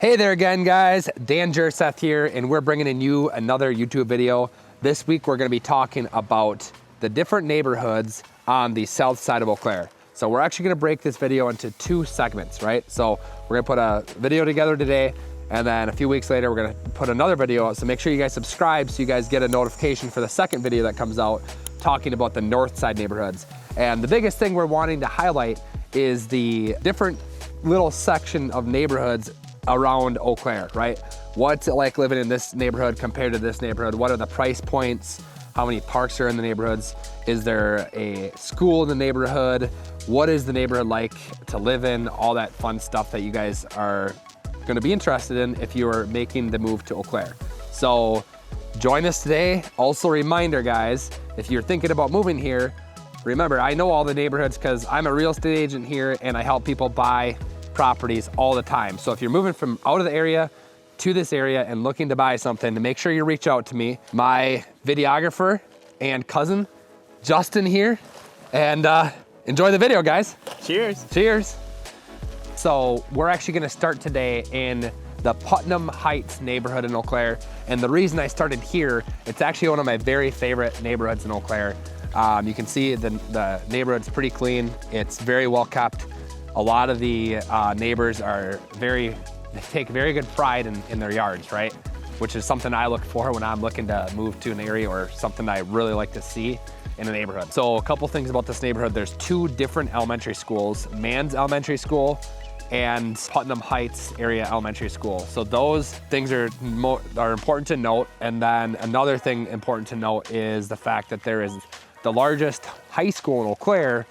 Hey there again, guys. Dan Jerseth here, and we're bringing in you another YouTube video. This week, we're gonna be talking about the different neighborhoods on the south side of Eau Claire. So we're actually gonna break this video into two segments, right? So we're gonna put a video together today, and then a few weeks later, we're gonna put another video out. So make sure you guys subscribe so you guys get a notification for the second video that comes out talking about the north side neighborhoods. And the biggest thing we're wanting to highlight is the different little section of neighborhoods around Eau Claire, right? What's it like living in this neighborhood compared to this neighborhood? What are the price points? How many parks are in the neighborhoods? Is there a school in the neighborhood? What is the neighborhood like to live in? All that fun stuff that you guys are gonna be interested in if you are making the move to Eau Claire. So join us today. Also a reminder, guys, if you're thinking about moving here, remember, I know all the neighborhoods because I'm a real estate agent here and I help people buy properties all the time. So if you're moving from out of the area to this area and looking to buy something, to make sure you reach out to me. My videographer and cousin, Justin here, and enjoy the video, guys. Cheers. Cheers. So we're actually gonna start today in the Putnam Heights neighborhood in Eau Claire. And the reason I started here, it's actually one of my very favorite neighborhoods in Eau Claire. You can see the neighborhood's pretty clean. It's very well kept. A lot of the neighbors are they take very good pride in their yards, right? Which is something I look for when I'm looking to move to an area or something I really like to see in a neighborhood. So a couple things about this neighborhood. There's two different elementary schools, Mann's Elementary School and Putnam Heights Area Elementary School. So those things are important to note. And then another thing important to note is the fact that there is the largest high school in Eau Claire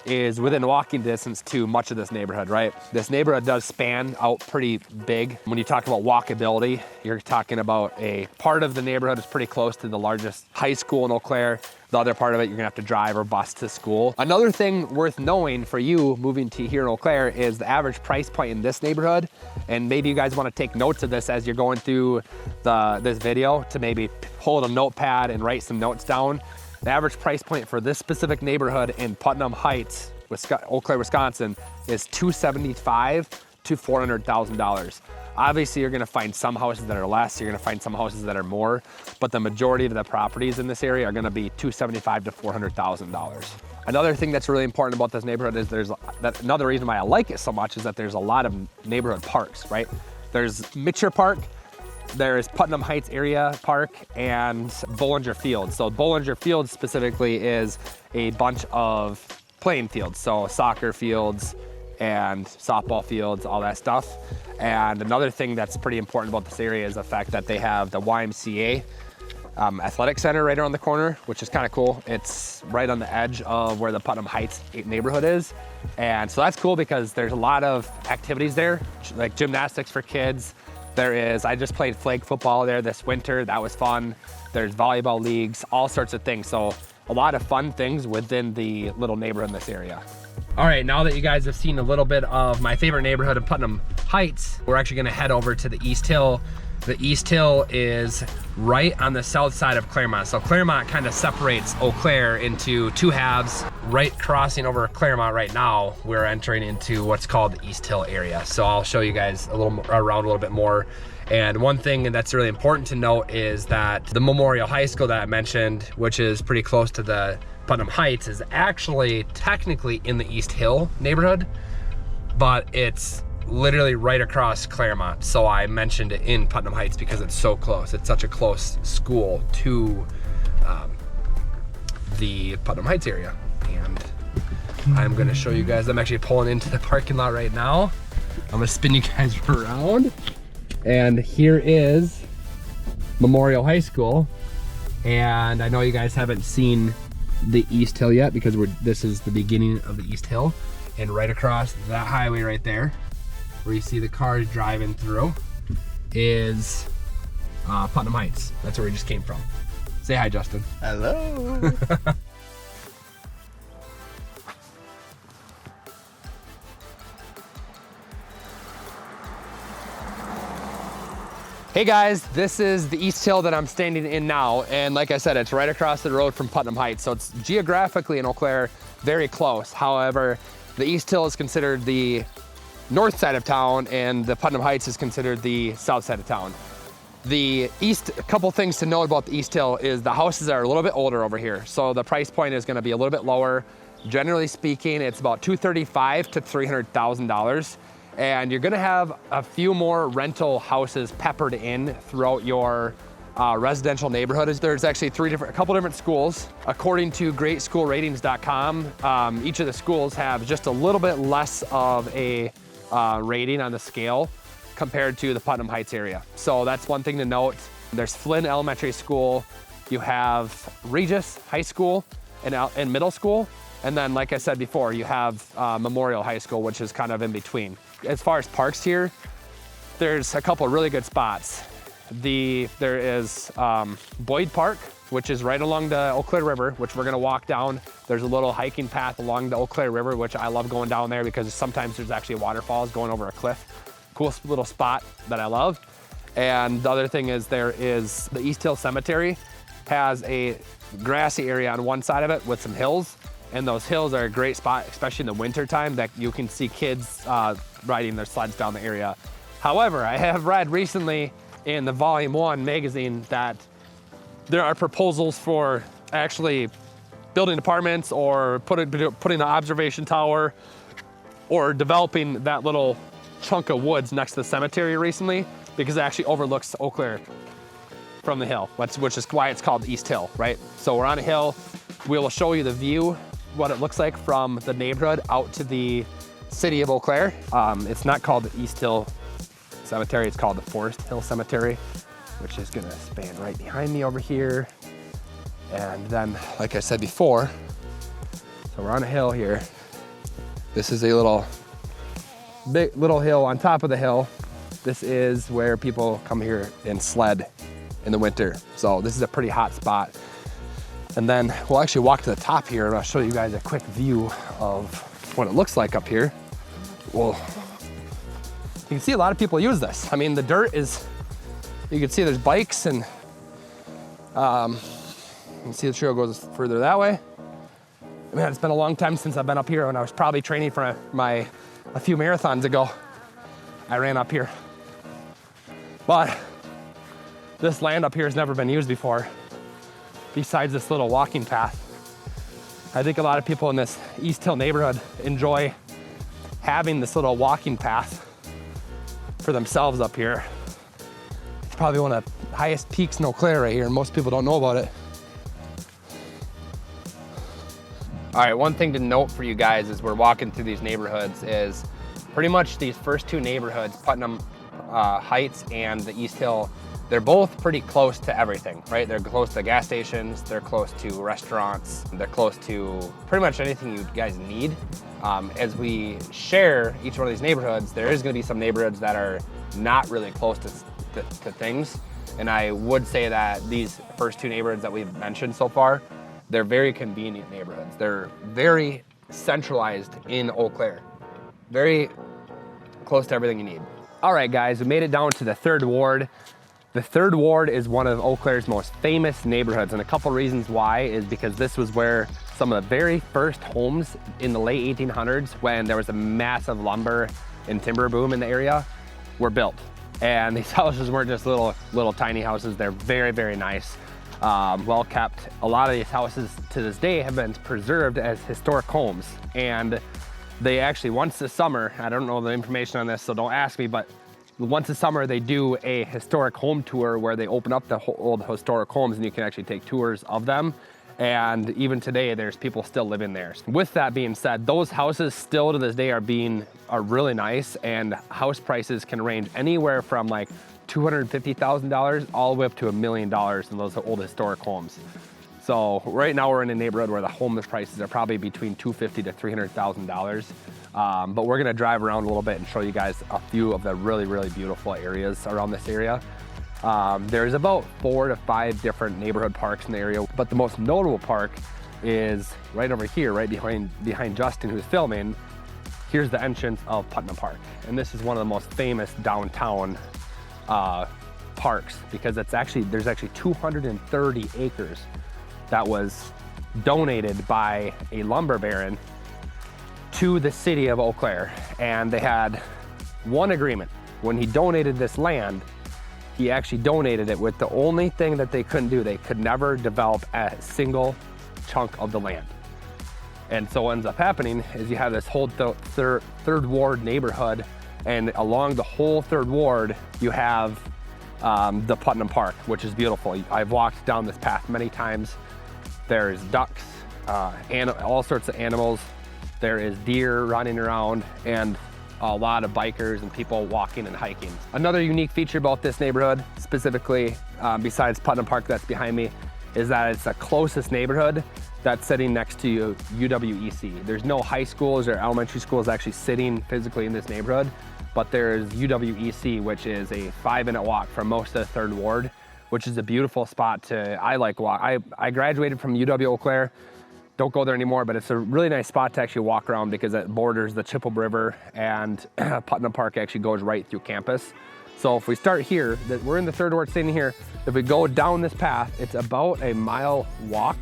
is within walking distance to much of this neighborhood, right? This neighborhood does span out pretty big. When you talk about walkability, you're talking about a part of the neighborhood is pretty close to the largest high school in Eau Claire. The other part of it, you're gonna have to drive or bus to school. Another thing worth knowing for you moving to here in Eau Claire is the average price point in this neighborhood. And maybe you guys wanna take notes of this as you're going through this video to maybe hold a notepad and write some notes down. The average price point for this specific neighborhood in Putnam Heights, Eau Claire, Wisconsin, is $275,000 to $400,000. Obviously, you're gonna find some houses that are less, you're gonna find some houses that are more, but the majority of the properties in this area are gonna be $275,000 to $400,000. Another thing that's really important about this neighborhood is another reason why I like it so much is that there's a lot of neighborhood parks, right? There's Mitchell Park, there's Putnam Heights Area Park, and Bollinger Field. So Bollinger Field specifically is a bunch of playing fields. So soccer fields and softball fields, all that stuff. And another thing that's pretty important about this area is the fact that they have the YMCA athletic center right around the corner, which is kind of cool. It's right on the edge of where the Putnam Heights neighborhood is. And so that's cool because there's a lot of activities there, like gymnastics for kids. I just played flag football there this winter. That was fun. There's volleyball leagues, all sorts of things. So a lot of fun things within the little neighborhood in this area. All right, now that you guys have seen a little bit of my favorite neighborhood of Putnam Heights, we're actually gonna head over to the East Hill. The East Hill is right on the south side of Claremont. So Claremont kind of separates Eau Claire into two halves. Right crossing over Claremont right now, we're entering into what's called the East Hill area. So I'll show you guys around a little bit more. And one thing that's really important to note is that the Memorial High School that I mentioned, which is pretty close to the Putnam Heights, is actually technically in the East Hill neighborhood, but it's literally right across Claremont. So I mentioned it in Putnam Heights because it's so close. It's such a close school to the Putnam Heights area. And I'm gonna show you guys, I'm actually pulling into the parking lot right now. I'm gonna spin you guys around. And here is Memorial High School. And I know you guys haven't seen the East Hill yet because this is the beginning of the East Hill. And right across that highway right there, where you see the cars driving through, is Putnam Heights. That's where we just came from. Say hi, Justin. Hello. Hey guys, this is the East Hill that I'm standing in now. And like I said, it's right across the road from Putnam Heights. So it's geographically in Eau Claire, very close. However, the East Hill is considered the north side of town, and the Putnam Heights is considered the south side of town. The east, a couple things to know about the East Hill is the houses are a little bit older over here. So the price point is gonna be a little bit lower. Generally speaking, it's about $235,000 to $300,000. And you're gonna have a few more rental houses peppered in throughout your residential neighborhood. There's actually a couple different schools. According to greatschoolratings.com, each of the schools have just a little bit less of a rating on the scale compared to the Putnam Heights area. So that's one thing to note. There's Flynn Elementary School, you have Regis High School and middle school, and then like I said before, you have Memorial High School, which is kind of in between. As far as parks here, there's a couple really good spots. There is Boyd Park, which is right along the Eau Claire River, which we're gonna walk down. There's a little hiking path along the Eau Claire River, which I love going down there because sometimes there's actually waterfalls going over a cliff. Cool little spot that I love. And the other thing is there is the East Hill Cemetery has a grassy area on one side of it with some hills. And those hills are a great spot, especially in the winter time, that you can see kids riding their sleds down the area. However, I have read recently in the Volume 1 magazine that there are proposals for actually building apartments or putting an observation tower or developing that little chunk of woods next to the cemetery recently, because it actually overlooks Eau Claire from the hill, which is why it's called East Hill, right? So we're on a hill. We will show you the view, what it looks like from the neighborhood out to the city of Eau Claire. It's not called the East Hill Cemetery, it's called the Forest Hill Cemetery, which is gonna span right behind me over here. And then, like I said before, so we're on a hill here. This is a big little hill on top of the hill. This is where people come here and sled in the winter. So this is a pretty hot spot. And then we'll actually walk to the top here and I'll show you guys a quick view of what it looks like up here. Well, you can see a lot of people use this. I mean, the dirt is, you can see there's bikes and you can see the trail goes further that way. Man, it's been a long time since I've been up here, and I was probably training for a few marathons ago. I ran up here. But this land up here has never been used before, besides this little walking path. I think a lot of people in this East Hill neighborhood enjoy having this little walking path for themselves up here. It's probably one of the highest peaks in Eau Claire right here, and most people don't know about it. All right, one thing to note for you guys as we're walking through these neighborhoods is pretty much these first two neighborhoods, Putnam Heights and the East Hill, they're both pretty close to everything, right? They're close to gas stations, they're close to restaurants, they're close to pretty much anything you guys need. As we share each one of these neighborhoods, there is gonna be some neighborhoods that are not really close to things. And I would say that these first two neighborhoods that we've mentioned so far, they're very convenient neighborhoods. They're very centralized in Eau Claire. Very close to everything you need. All right, guys, we made it down to the 3rd Ward. The 3rd Ward is one of Eau Claire's most famous neighborhoods, and a couple reasons why is because this was where some of the very first homes in the late 1800s, when there was a massive lumber and timber boom in the area, were built. And these houses weren't just little tiny houses. They're very, very nice. Well kept. A lot of these houses to this day have been preserved as historic homes, and they actually, once this summer, I don't know the information on this, so don't ask me, but once a summer they do a historic home tour where they open up the old historic homes and you can actually take tours of them. And even today, there's people still living there. With that being said, those houses still to this day are really nice, and house prices can range anywhere from like $250,000 all the way up to $1 million in those old historic homes. So right now we're in a neighborhood where the home prices are probably between $250,000 to $300,000. But we're gonna drive around a little bit and show you guys a few of the really, really beautiful areas around this area. There's about 4 to 5 different neighborhood parks in the area, but the most notable park is right over here, right behind Justin, who's filming. Here's the entrance of Putnam Park. And this is one of the most famous downtown parks, because there's actually 230 acres that was donated by a lumber baron to the city of Eau Claire. And they had one agreement. When he donated this land, he actually donated it with the only thing that they couldn't do. They could never develop a single chunk of the land. And so what ends up happening is you have this whole third ward neighborhood, and along the whole third ward, you have the Putnam Park, which is beautiful. I've walked down this path many times. There's ducks, all sorts of animals. There is deer running around, and a lot of bikers and people walking and hiking. Another unique feature about this neighborhood, specifically besides Putnam Park that's behind me, is that it's the closest neighborhood that's sitting next to UWEC. There's no high schools or elementary schools actually sitting physically in this neighborhood, but there's UWEC, which is a 5-minute walk from most of the third ward, which is a beautiful spot to, I like walk. I graduated from UW Eau Claire. Don't go there anymore, but it's a really nice spot to actually walk around because it borders the Chippewa River, and Putnam Park actually goes right through campus. So if we start here, we're in the third ward sitting here. If we go down this path, it's about a mile walk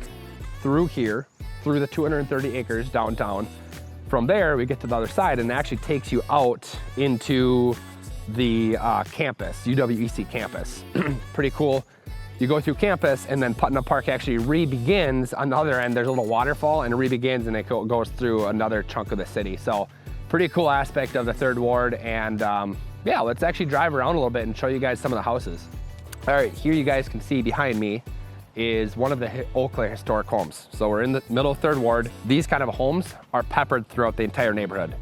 through here, through the 230 acres downtown. From there, we get to the other side, and it actually takes you out into the campus, UWEC campus. Pretty cool. You go through campus, and then Putnam Park actually re-begins on the other end. There's a little waterfall, and it re-begins, and it goes through another chunk of the city. So pretty cool aspect of the third ward. And yeah, let's actually drive around a little bit and show you guys some of the houses. All right, here you guys can see behind me is one of the Eau Claire historic homes. So we're in the middle of third ward. These kind of homes are peppered throughout the entire neighborhood.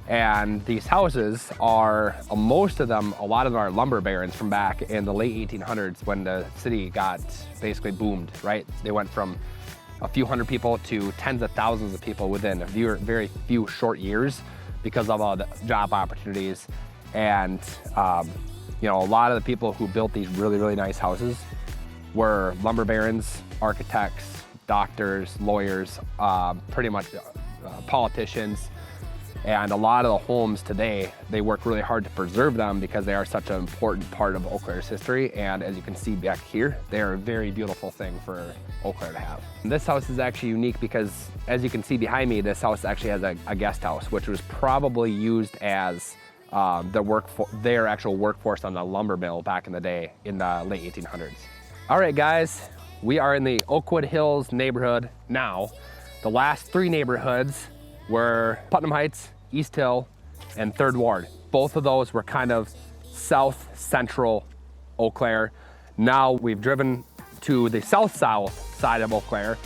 And these houses are, most of them, a lot of them are lumber barons from back in the late 1800s when the city got basically boomed, right? They went from a few hundred people to tens of thousands of people within very few short years because of all the job opportunities. And you know, a lot of the people who built these really, really nice houses were lumber barons, architects, doctors, lawyers, pretty much politicians. And a lot of the homes today, they work really hard to preserve them because they are such an important part of Eau Claire's history. And as you can see back here, they are a very beautiful thing for Eau Claire to have. And this house is actually unique because, as you can see behind me, this house actually has a guest house, which was probably used as their actual workforce on the lumber mill back in the day in the late 1800s. All right, guys, we are in the Oakwood Hills neighborhood now. The last three neighborhoods were Putnam Heights, East Hill, and Third Ward. Both of those were kind of south central Eau Claire. Now we've driven to the south side of Eau Claire,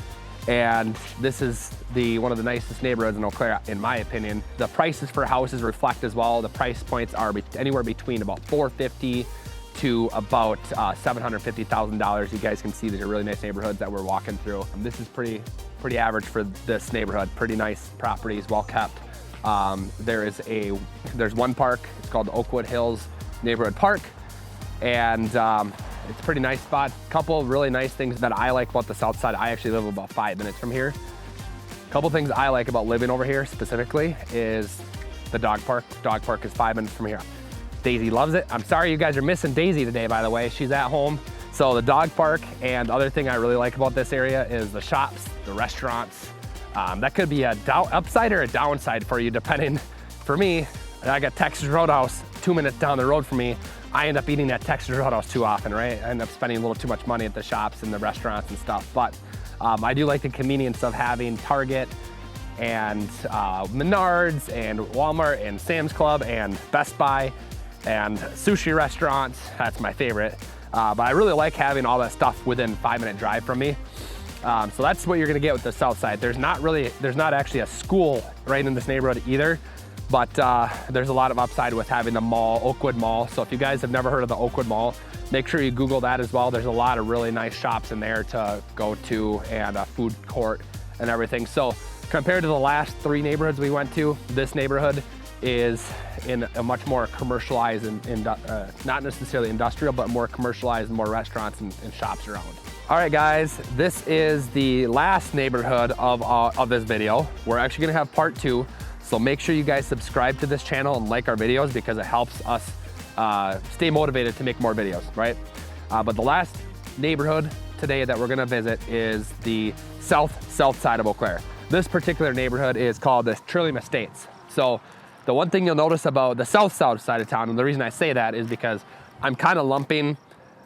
and this is one of the nicest neighborhoods in Eau Claire, in my opinion. The prices for houses reflect as well. The price points are anywhere between about $450,000 to about $750,000. You guys can see these are really nice neighborhoods that we're walking through. And this is pretty average for this neighborhood. Pretty nice properties, well kept. There's one park. It's called the Oakwood Hills Neighborhood Park, and it's a pretty nice spot. Couple of really nice things that I like about the south side. I actually live about 5 minutes from here. Couple things I like about living over here specifically is the dog park. Dog park is 5 minutes from here. Daisy loves it. I'm sorry you guys are missing Daisy today, by the way. She's at home. So the dog park, and the other thing I really like about this area is the shops, the restaurants. That could be a upside or a downside for you, depending. For me, I got Texas Roadhouse 2 minutes down the road from me. I end up eating at Texas Roadhouse too often, right? I end up spending a little too much money at the shops and the restaurants and stuff. But I do like the convenience of having Target and Menards and Walmart and Sam's Club and Best Buy and sushi restaurants. That's my favorite. But I really like having all that stuff within 5-minute drive from me. So that's what you're gonna get with the south side. There's not actually a school right in this neighborhood either, but there's a lot of upside with having the mall, Oakwood Mall. So if you guys have never heard of the Oakwood Mall, make sure you Google that as well. There's a lot of really nice shops in there to go to, and a food court and everything. So compared to the last three neighborhoods we went to, this neighborhood is in a much more commercialized and not necessarily industrial, but more commercialized, more restaurants and shops around. All right, guys, this is the last neighborhood of this video. We're actually gonna have part 2, so make sure you guys subscribe to this channel and like our videos because it helps us stay motivated to make more videos, right? But the last neighborhood today that we're gonna visit is the south side of Eau Claire. This particular neighborhood is called the Trillium Estates. So The one thing you'll notice about the south side of town, and the reason I say that is because I'm kind of lumping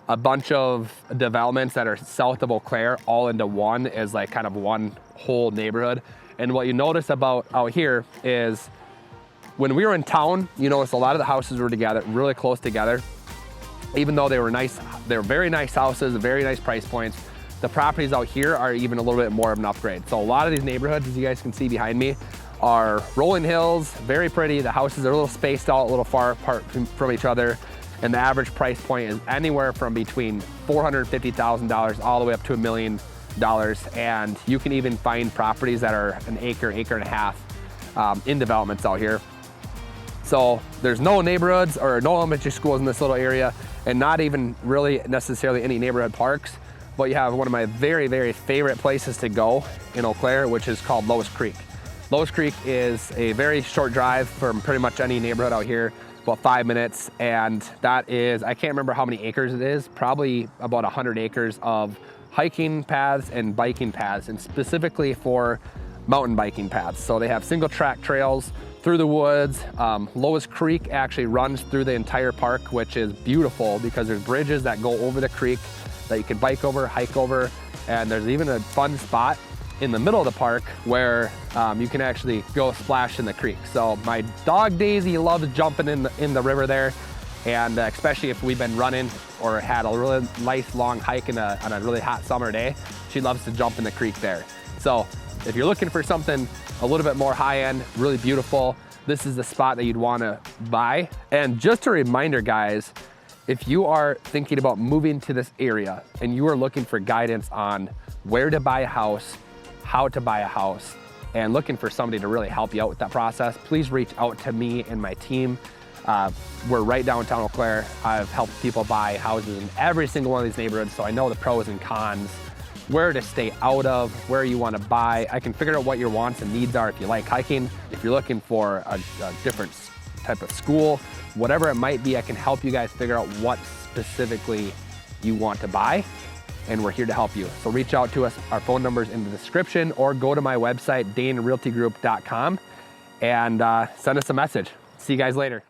a bunch of developments that are south of Eau Claire all into one as like kind of one whole neighborhood. And what you notice about out here is when we were in town, you notice a lot of the houses were together, really close together. Even though they were nice, they were very nice houses, very nice price points. The properties out here are even a little bit more of an upgrade. So a lot of these neighborhoods, as you guys can see behind me, are rolling hills, very pretty. The houses are a little spaced out, a little far apart from each other. And the average price point is anywhere from between $450,000 all the way up to $1 million. And you can even find properties that are an acre and a half in developments out here. So there's no neighborhoods or no elementary schools in this little area, and not even really necessarily any neighborhood parks. But you have one of my very, very favorite places to go in Eau Claire, which is called Lowe's Creek. Lowe's Creek is a very short drive from pretty much any neighborhood out here, about 5 minutes. And that is, I can't remember how many acres it is, probably about 100 acres of hiking paths and biking paths, and specifically for mountain biking paths. So they have single track trails through the woods. Lowe's Creek actually runs through the entire park, which is beautiful because there's bridges that go over the creek that you can bike over, hike over, and there's even a fun spot in the middle of the park where you can actually go splash in the creek. So my dog Daisy loves jumping in the river there, and especially if we've been running or had a really nice long hike on a really hot summer day, she loves to jump in the creek there. So if you're looking for something a little bit more high-end, really beautiful, this is the spot that you'd want to buy. And just a reminder, guys, if you are thinking about moving to this area and you are looking for guidance on where to buy a house, how to buy a house, and looking for somebody to really help you out with that process, please reach out to me and my team. We're right downtown Eau Claire. I've helped people buy houses in every single one of these neighborhoods, so I know the pros and cons, where to stay out of, where you want to buy. I can figure out what your wants and needs are if you like hiking, if you're looking for a different type of school, whatever it might be, I can help you guys figure out what specifically you want to buy, and we're here to help you. So reach out to us. Our phone number's in the description, or go to my website, danerealtygroup.com, and send us a message. See you guys later.